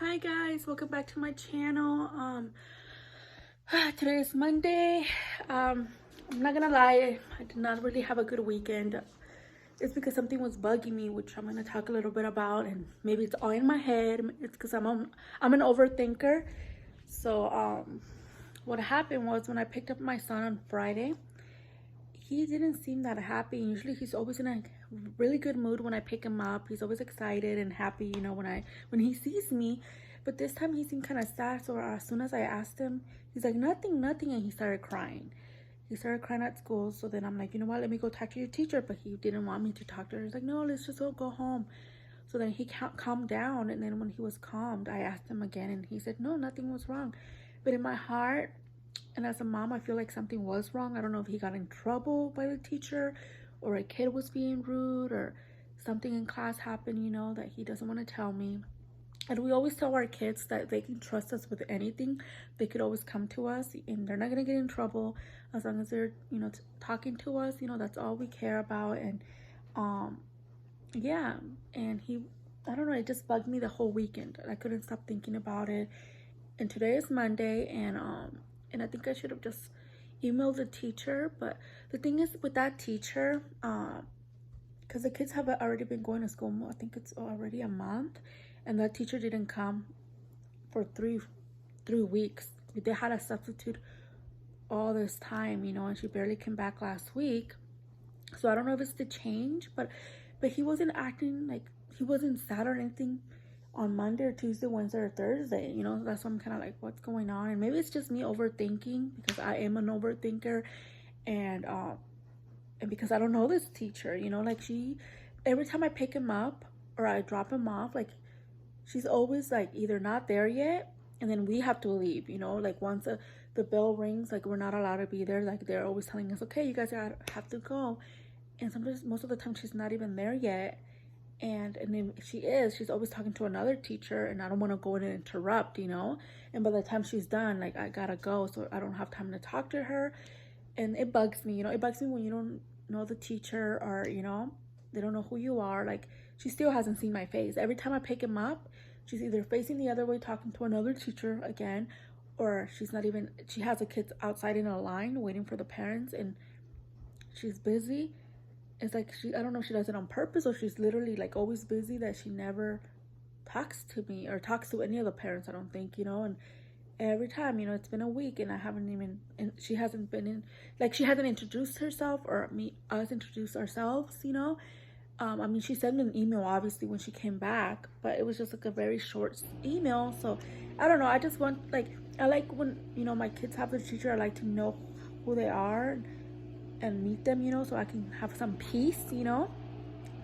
Hi guys, welcome back to my channel. Today is Monday. I'm not gonna lie, I did not really have a good weekend. It's because something was bugging me, which I'm gonna talk a little bit about, and maybe it's all in my head. It's because I'm an overthinker. So what happened was when I picked up my son on Friday, he didn't seem that happy. Usually he's always in a really good mood when I pick him up. He's always excited and happy, when he sees me. But this time he seemed kind of sad. So as soon as I asked him, he's like, nothing, nothing. And he started crying. He started crying at school. So then I'm like, you know what? Let me go talk to your teacher. But he didn't want me to talk to her. He's like, no, let's just go home. So then he calmed down. And then when he was calmed, I asked him again. And he said, no, nothing was wrong. But in my heart, and as a mom, I feel like something was wrong. I don't know if he got in trouble by the teacher, or a kid was being rude, or something in class happened, that he doesn't want to tell me. And we always tell our kids that they can trust us with anything. They could always come to us and they're not going to get in trouble as long as they're, talking to us. That's all we care about. And yeah. And I don't know, it just bugged me the whole weekend. I couldn't stop thinking about it. And today is Monday, and I think I should have just emailed the teacher. But the thing is with that teacher, because the kids have already been going to school, I think it's already a month, and that teacher didn't come for three weeks. They had a substitute all this time, and she barely came back last week. So I don't know if it's the change, but he wasn't acting like he wasn't sad or anything on Monday or Tuesday, Wednesday or Thursday. That's why I'm kind of like, what's going on? And maybe it's just me overthinking, because I am an overthinker, and because I don't know this teacher. Like, every time I pick him up or I drop him off, like, she's always like either not there yet, and then we have to leave. Like, once the bell rings, like, we're not allowed to be there. Like, they're always telling us, okay, you guys have to go. And sometimes, most of the time, she's not even there yet. And then she's always talking to another teacher, and I don't want to go in and interrupt, and by the time she's done, like, I gotta go, so I don't have time to talk to her. And it bugs me, it bugs me when you don't know the teacher, or they don't know who you are. Like, she still hasn't seen my face. Every time I pick him up, she's either facing the other way talking to another teacher again, or she has the kids outside in a line waiting for the parents, and she's busy. It's like, I don't know if she does it on purpose, or she's literally like always busy, that she never talks to me or talks to any of the parents, I don't think. And every time, it's been a week, and I haven't even, and she hasn't been in, like, she hasn't introduced herself, or us introduce ourselves. She sent me an email obviously when she came back, but it was just like a very short email. So I don't know, I just want, like, I like when my kids have their teacher, I like to know who they are and meet them, so I can have some peace,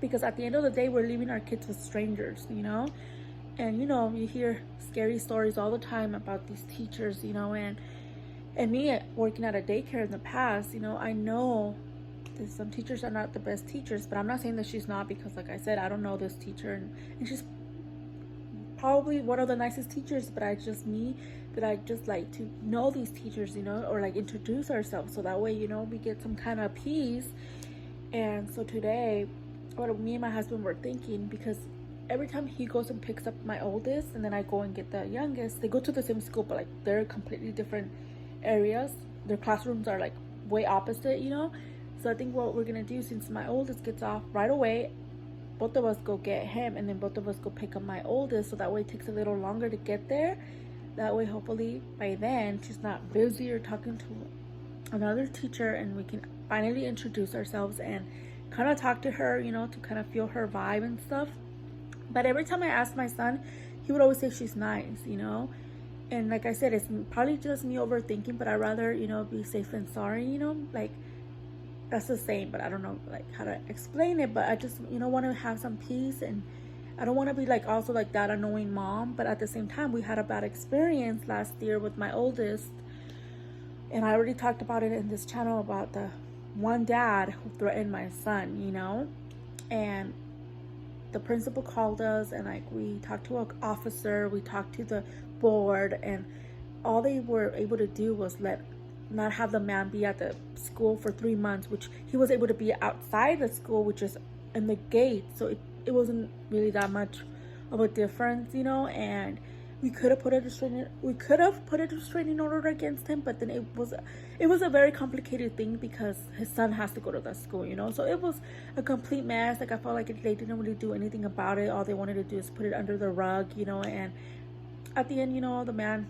because at the end of the day, we're leaving our kids with strangers, and you hear scary stories all the time about these teachers, and me working at a daycare in the past, I know that some teachers are not the best teachers, but I'm not saying that she's not, because like I said, I don't know this teacher, and she's probably one of the nicest teachers, but I just like to know these teachers, or like introduce ourselves, so that way, we get some kind of peace. And so today, what me and my husband were thinking, because every time he goes and picks up my oldest, and then I go and get the youngest, they go to the same school, but like they're completely different areas. Their classrooms are like way opposite, So I think what we're gonna do, since my oldest gets off right away, both of us go get him, and then both of us go pick up my oldest, so that way it takes a little longer to get there. That way, hopefully by then she's not busy or talking to another teacher, and we can finally introduce ourselves and kind of talk to her, to kind of feel her vibe and stuff. But every time I asked my son, he would always say she's nice, and like I said, it's probably just me overthinking, but I'd rather, be safe than sorry, like, that's the same, but I don't know like how to explain it. But I just, want to have some peace, and I don't want to be like also like that annoying mom. But at the same time, we had a bad experience last year with my oldest, and I already talked about it in this channel about the one dad who threatened my son, and the principal called us, and like, we talked to an officer, we talked to the board, and all they were able to do was not have the man be at the school for 3 months, which he was able to be outside the school, which is in the gate. So it wasn't really that much of a difference, and we could have put a restraining order against him, but then it was a very complicated thing because his son has to go to that school, you know. So it was a complete mess. Like, I felt like they didn't really do anything about it. All they wanted to do is put it under the rug, you know. And at the end, you know, the man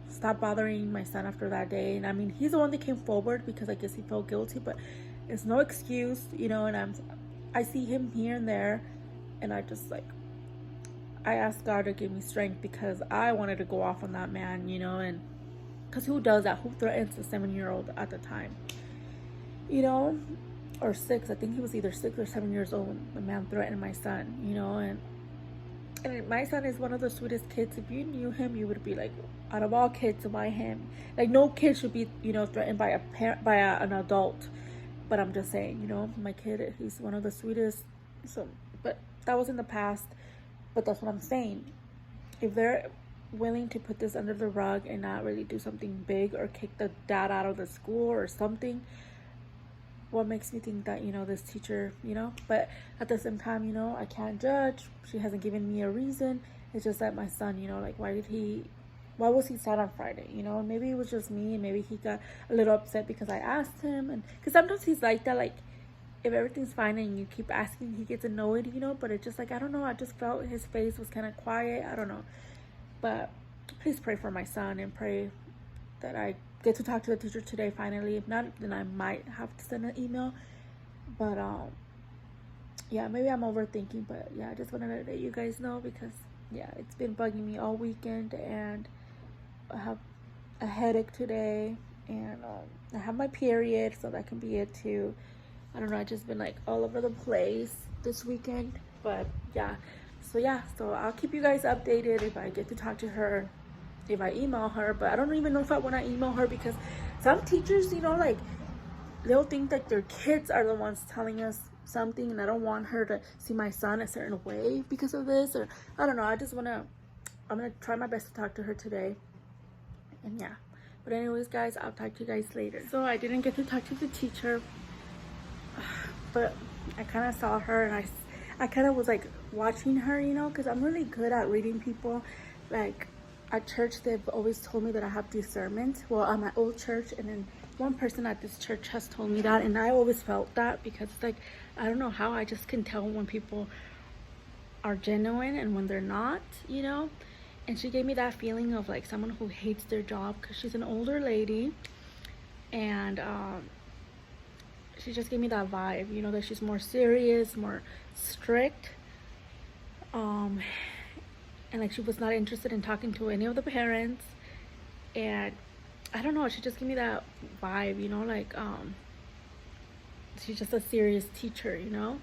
stopped bothering my son after that day. And I mean, he's the one that came forward because I guess he felt guilty, but it's no excuse, you know. And I see him here and there, and I just like, I asked God to give me strength because I wanted to go off on that man, you know. And because who does that? Who threatens a 7-year-old at the time, you know, or 6? I think he was either 6 or 7 years old when the man threatened my son, you know. And my son is one of the sweetest kids. If you knew him, you would be like, out of all kids, why him? Like, no kid should be, you know, threatened by an adult. But I'm just saying, you know, my kid, he's one of the sweetest. So, but that was in the past. But that's what I'm saying. If they're willing to put this under the rug and not really do something big or kick the dad out of the school or something, what makes me think that, you know, this teacher, you know, but at the same time, you know, I can't judge. She hasn't given me a reason. It's just that my son, you know, like, why was he sad on Friday? You know, maybe it was just me, and maybe he got a little upset because I asked him. And because sometimes he's like that, like, if everything's fine and you keep asking, he gets annoyed, you know. But it's just like, I don't know, I just felt his face was kind of quiet. I don't know. But please pray for my son and pray that I get to talk to the teacher today finally. If not, then I might have to send an email. But yeah, maybe I'm overthinking, but yeah, I just wanted to let you guys know because yeah, it's been bugging me all weekend, and I have a headache today, and I have my period, so that can be it too. I don't know, I've just been like all over the place this weekend. But yeah, so I'll keep you guys updated if I get to talk to her, if I email her. But I don't even know if I want to email her, because some teachers, you know, like, they'll think that their kids are the ones telling us something, and I don't want her to see my son a certain way because of this, or I don't know. I'm gonna try my best to talk to her today. And yeah, but anyways, guys, I'll talk to you guys later. So I didn't get to talk to the teacher, but I kind of saw her, and I kind of was like watching her, you know, because I'm really good at reading people. Like, at church, they've always told me that I have discernment. Well, at my old church, and then one person at this church has told me that, and I always felt that, because it's like, I don't know how, I just can tell when people are genuine and when they're not, you know. And she gave me that feeling of like someone who hates their job, because she's an older lady, and she just gave me that vibe, you know, that she's more serious, more strict, and like she was not interested in talking to any of the parents. And I don't know, she just gave me that vibe, you know, like she's just a serious teacher, you know.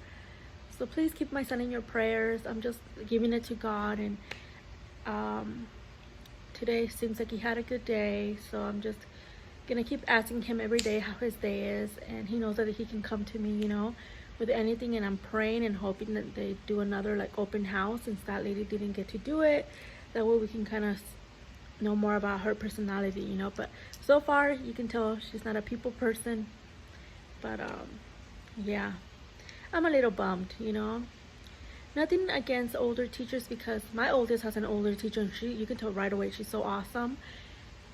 So please keep my son in your prayers. I'm just giving it to God, and today seems like he had a good day, so I'm just gonna keep asking him every day how his day is, and he knows that he can come to me, you know, with anything. And I'm praying and hoping that they do another like open house, since that lady didn't get to do it. That way we can kind of know more about her personality, you know. But so far you can tell she's not a people person. But yeah, I'm a little bummed, you know. Nothing against older teachers, because my oldest has an older teacher, and you can tell right away she's so awesome.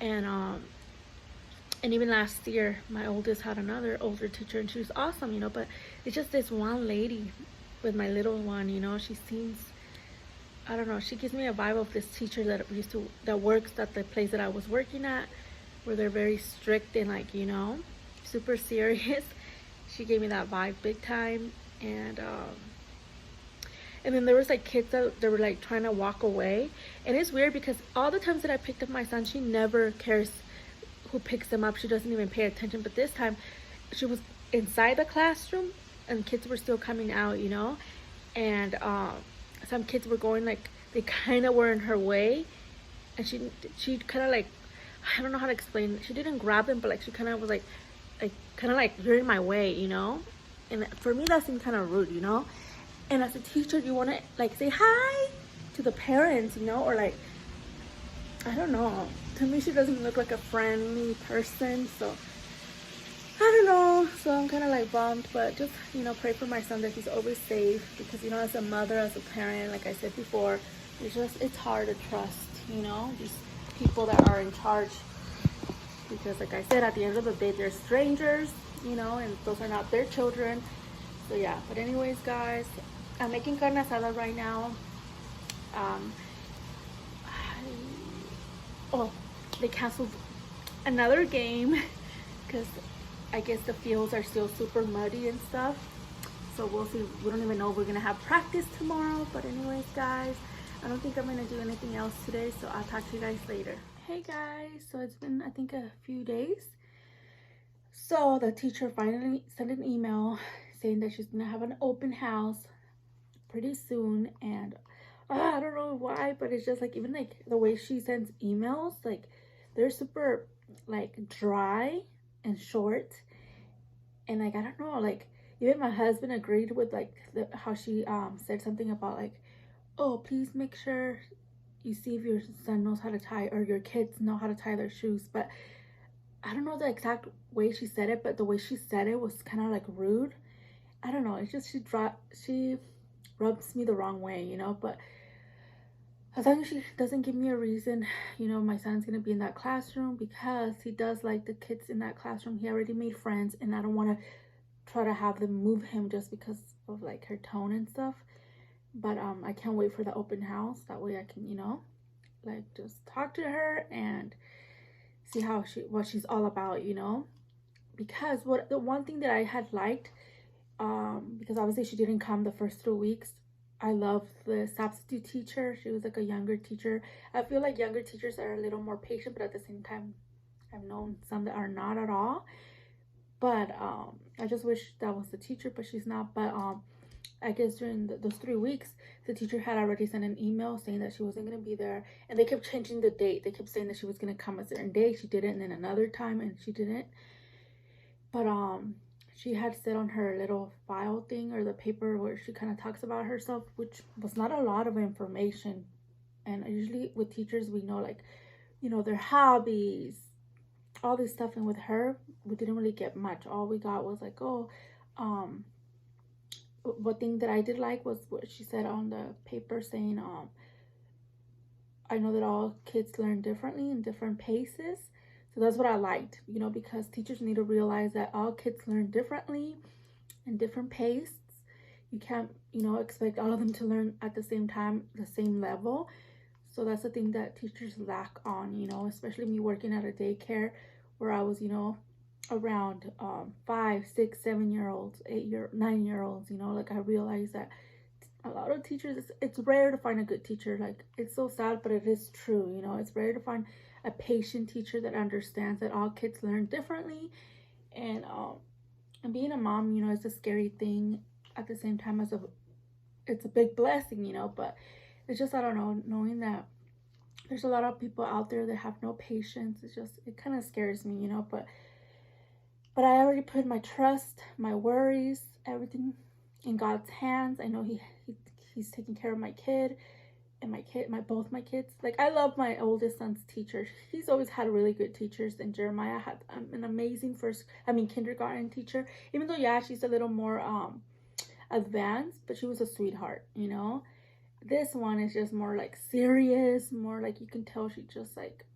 And even last year my oldest had another older teacher, and she was awesome, you know. But it's just this one lady with my little one, you know. She seems, I don't know, she gives me a vibe of this teacher that works at the place that I was working at, where they're very strict and like, you know, super serious. She gave me that vibe big time. And then there was like kids that they were like trying to walk away, and it's weird because all the times that I picked up my son, she never cares who picks them up. She doesn't even pay attention. But this time she was inside the classroom, and kids were still coming out, you know. And some kids were going, like, they kind of were in her way, and she kind of like, I don't know how to explain it. She didn't grab them, but like she kind of was like kind of like, you're in my way, you know. And for me that seemed kind of rude, you know. And as a teacher, you want to like say hi to the parents, you know, or like, I don't know. To me, she doesn't look like a friendly person, so I don't know. So I'm kind of like bummed, but just, you know, pray for my son that he's always safe, because, you know, as a mother, as a parent, like I said before, it's hard to trust, you know, these people that are in charge. Because like I said, at the end of the day, they're strangers, you know, and those are not their children. So yeah, but anyways, guys, I'm making carne asada right now. Um, oh, they canceled another game because I guess the fields are still super muddy and stuff. So we'll see. We don't even know if we're gonna have practice tomorrow. But anyways, guys, I don't think I'm gonna do anything else today. So I'll talk to you guys later. Hey guys, so it's been I think a few days. So the teacher finally sent an email saying that she's gonna have an open house pretty soon, and I don't know why, but it's just like even like the way she sends emails, like they're super like dry and short, and like I don't know, like even my husband agreed with like how she said something about like, oh, please make sure you see if your son knows how to tie or your kids know how to tie their shoes. But I don't know the exact way she said it, but the way she said it was kind of like rude. I don't know, it's just she rubs me the wrong way, you know. But as long as she doesn't give me a reason, you know, my son's gonna be in that classroom because he does like the kids in that classroom. He already made friends, and I don't want to try to have them move him just because of like her tone and stuff. But I can't wait for the open house. That way I can, you know, like just talk to her and see what she's all about, you know. Because the one thing that I had liked, because obviously she didn't come the first 3 weeks. I love the substitute teacher. She was like a younger teacher. I feel like younger teachers are a little more patient, but at the same time, I've known some that are not at all. But I just wish that was the teacher, but she's not. But I guess during those 3 weeks, the teacher had already sent an email saying that she wasn't going to be there. And they kept changing the date. They kept saying that she was going to come a certain day. She didn't, and then another time, and she didn't. But she had said on her little file thing or the paper where she kind of talks about herself, which was not a lot of information. And usually with teachers, we know like, you know, their hobbies, all this stuff. And with her, we didn't really get much. All we got was like, oh, one thing that I did like was what she said on the paper saying, I know that all kids learn differently in different paces. So that's what I liked, you know, because teachers need to realize that all kids learn differently in different paces. You can't, you know, expect all of them to learn at the same time, the same level. So that's the thing that teachers lack on, you know, especially me working at a daycare where I was, you know, around 5, 6, 7-year-olds, 9-year-olds, you know, like I realized that a lot of teachers, it's rare to find a good teacher. Like, it's so sad, but it is true, you know. It's rare to find a patient teacher that understands that all kids learn differently. And being a mom, you know, is a scary thing at the same time as it's a big blessing, you know. But it's just, I don't know, knowing that there's a lot of people out there that have no patience, it kind of scares me, you know. But I already put my trust, my worries, everything in God's hands. I know he's taking care of my kid and both my kids. Like, I love my oldest son's teacher. He's always had really good teachers, and Jeremiah had an amazing kindergarten teacher. Even though, yeah, she's a little more advanced, but she was a sweetheart, you know. This one is just more like serious, more like you can tell she just like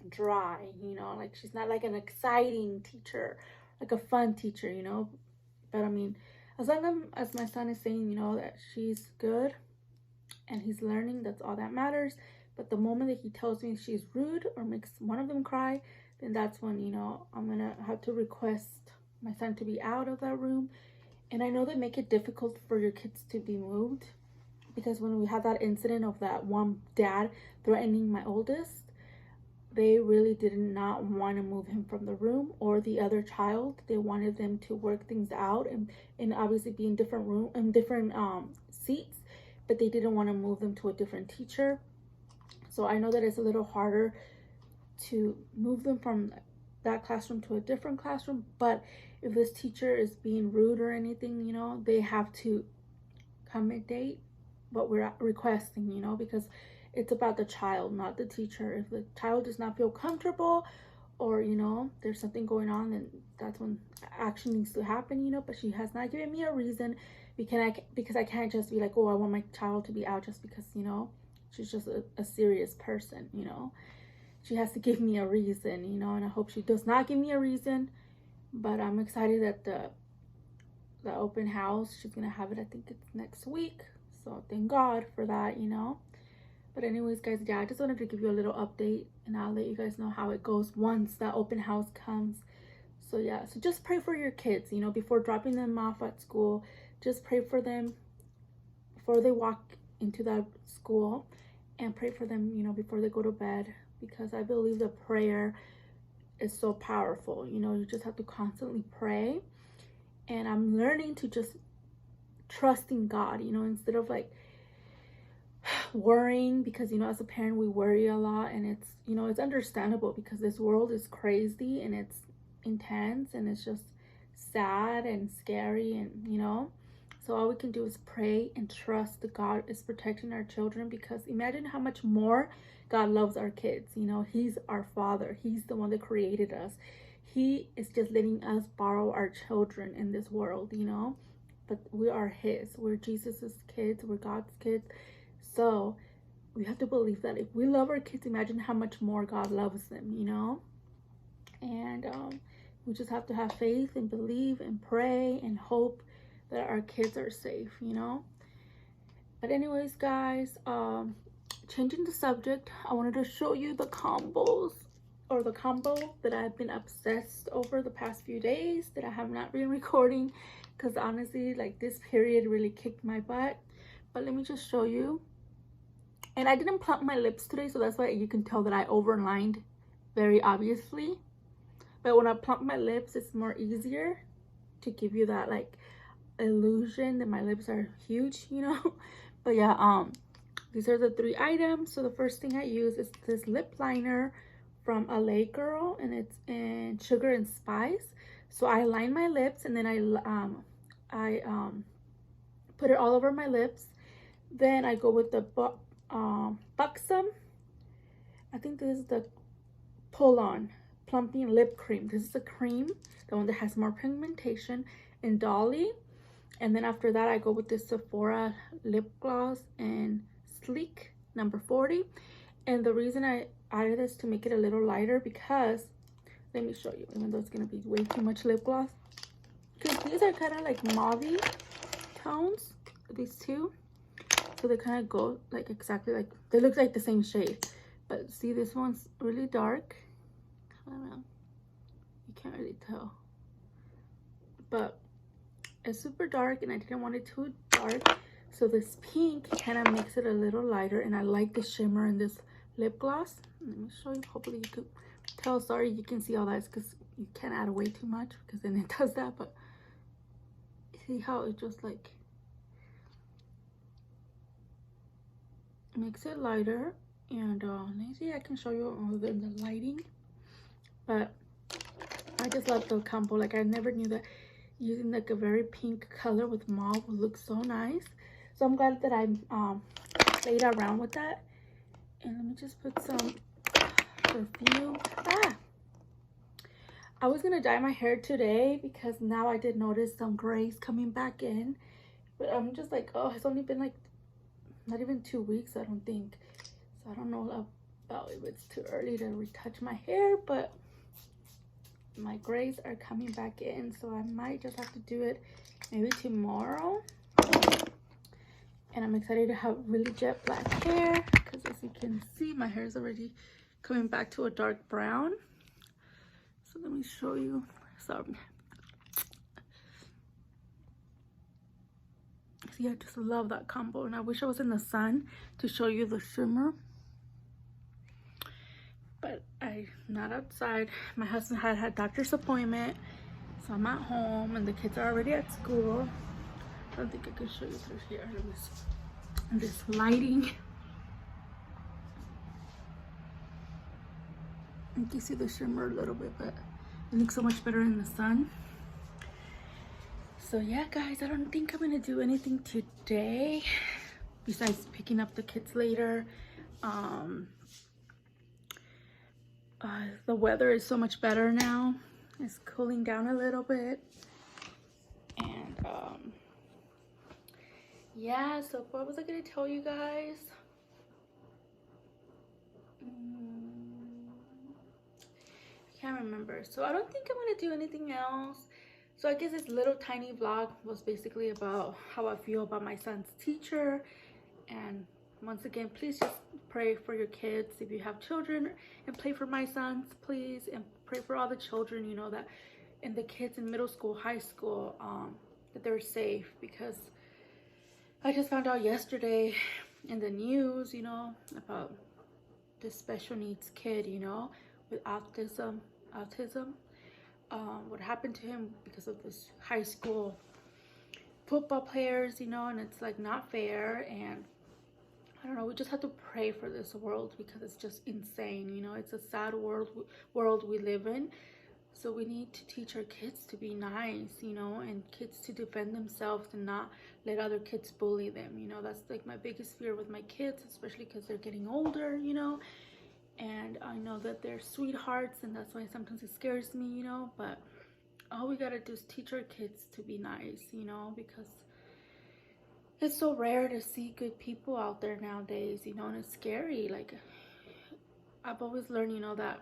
dry, you know, like she's not like an exciting teacher, like a fun teacher, you know. But I mean, as long as my son is saying, you know, that she's good and he's learning, that's all that matters. But the moment that he tells me she's rude or makes one of them cry, then that's when, you know, I'm gonna have to request my son to be out of that room. And I know they make it difficult for your kids to be moved, because when we had that incident of that one dad threatening my oldest, they really did not want to move him from the room or the other child. They wanted them to work things out and obviously be in different seats, but they didn't want to move them to a different teacher. So I know that it's a little harder to move them from that classroom to a different classroom, but if this teacher is being rude or anything, you know, they have to accommodate what we're requesting, you know, because it's about the child, not the teacher. If the child does not feel comfortable or, you know, there's something going on, then that's when action needs to happen, you know. But she has not given me a reason because I can't just be like, oh, I want my child to be out just because, you know, she's just a serious person, you know. She has to give me a reason, you know, and I hope she does not give me a reason. But I'm excited that the open house, she's gonna have it, I think it's next week. So thank God for that, you know. But anyways, guys, yeah, I just wanted to give you a little update, and I'll let you guys know how it goes once that open house comes. So yeah, so just pray for your kids, you know, before dropping them off at school. Just pray for them before they walk into that school, and pray for them, you know, before they go to bed, because I believe the prayer is so powerful. You know, you just have to constantly pray. And I'm learning to just trust in God, you know, instead of like worrying, because, you know, as a parent we worry a lot, and it's, you know, it's understandable because this world is crazy and it's intense and it's just sad and scary, and, you know, so all we can do is pray and trust that God is protecting our children, because imagine how much more God loves our kids. You know, he's our father, he's the one that created us. He is just letting us borrow our children in this world, you know, but we are his, we're Jesus's kids, we're God's kids. So we have to believe that if we love our kids, imagine how much more God loves them, you know. And we just have to have faith and believe and pray and hope that our kids are safe, you know. But anyways, guys, changing the subject, I wanted to show you the combos, or the combo that I've been obsessed over the past few days that I have not been recording, because honestly, like, this period really kicked my butt. But let me just show you. And I didn't plump my lips today, so that's why you can tell that I overlined very obviously. But when I plump my lips, it's more easier to give you that like illusion that my lips are huge, you know. But yeah, these are the 3 items. So the first thing I use is this lip liner from LA Girl, and it's in Sugar and Spice. So I line my lips, and then I put it all over my lips. Then I go with the Buxom, I think this is the Pull-On Plumping Lip Cream. This is a cream, the one that has more pigmentation, in Dolly. And then after that, I go with this Sephora lip gloss in Sleek number 40. And the reason I added this to make it a little lighter, because let me show you, even though it's gonna be way too much lip gloss, because these are kind of like mauve tones, these two. So they kind of go like exactly like, they look like the same shade, but see, this one's really dark. I don't know, you can't really tell, but it's super dark, and I didn't want it too dark, so this pink kind of makes it a little lighter. And I like the shimmer in this lip gloss. Let me show you, hopefully you can tell. Sorry, you can see all that, because you can't add way too much, because then it does that. But see how it just like makes it lighter. And let me see, I can show you all the lighting. But I just love the combo. Like, I never knew that using like a very pink color with mauve would look so nice. So I'm glad that I played around with that. And let me just put some perfume. I was gonna dye my hair today, because now I did notice some grays coming back in, but I'm just like, oh, it's only been like not even 2 weeks, I don't think. So I don't know about if it's too early to retouch my hair, but my grays are coming back in, so I might just have to do it maybe tomorrow. And I'm excited to have really jet black hair, because as you can see, my hair is already coming back to a dark brown. So let me show you. Sorry. See, I just love that combo, and I wish I was in the sun to show you the shimmer, but I'm not outside. My husband had a doctor's appointment, so I'm at home, and the kids are already at school. I don't think I can show you through here. Let me see. And this lighting, you can see the shimmer a little bit, but it looks so much better in the sun. So yeah, guys, I don't think I'm gonna do anything today besides picking up the kids later. The weather is so much better now. It's cooling down a little bit. And yeah, so what was I gonna tell you guys? can't remember. So I don't think I'm gonna do anything else. So I guess this little tiny vlog was basically about how I feel about my son's teacher. And once again, please just pray for your kids if you have children, and pray for my sons, please, and pray for all the children, you know, that and the kids in middle school, high school, that they're safe. Because I just found out yesterday in the news, you know, about this special needs kid, you know, with autism, what happened to him because of this high school football players, you know, and it's like not fair. And I don't know, we just have to pray for this world because it's just insane, you know. It's a sad world we live in. So we need to teach our kids to be nice, you know, and kids to defend themselves and not let other kids bully them, you know. That's like my biggest fear with my kids, especially because they're getting older, you know. And I know that they're sweethearts, and that's why sometimes it scares me, you know. But all we gotta do is teach our kids to be nice, you know, because it's so rare to see good people out there nowadays, you know, and it's scary. Like, I've always learned, you know, that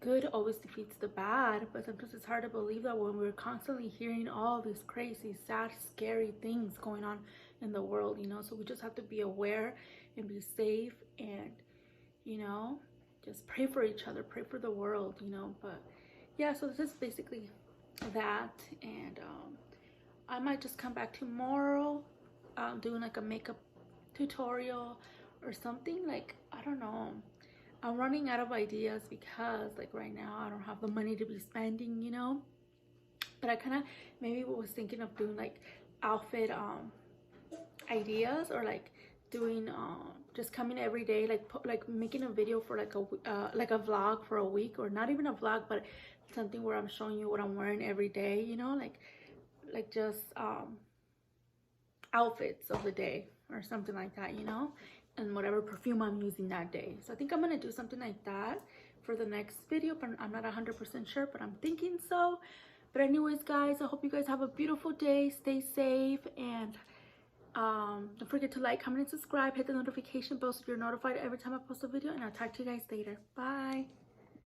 good always defeats the bad, but sometimes it's hard to believe that when we're constantly hearing all these crazy, sad, scary things going on in the world, you know. So we just have to be aware and be safe, and, you know, just pray for each other, pray for the world, you know. But yeah, so this is basically that. And I might just come back tomorrow doing like a makeup tutorial or something. Like, I don't know, I'm running out of ideas because like right now I don't have the money to be spending, you know. But I kind of maybe was thinking of doing like outfit ideas, or like doing just coming every day, like making a video for like a vlog for a week, or not even a vlog, but something where I'm showing you what I'm wearing every day, you know, like just outfits of the day or something like that, you know, and whatever perfume I'm using that day. So I think I'm gonna do something like that for the next video, but I'm not 100% sure, but I'm thinking so. But anyways, guys, I hope you guys have a beautiful day. Stay safe, and don't forget to like, comment, and subscribe. Hit the notification bell so you're notified every time I post a video, and I'll talk to you guys later. Bye.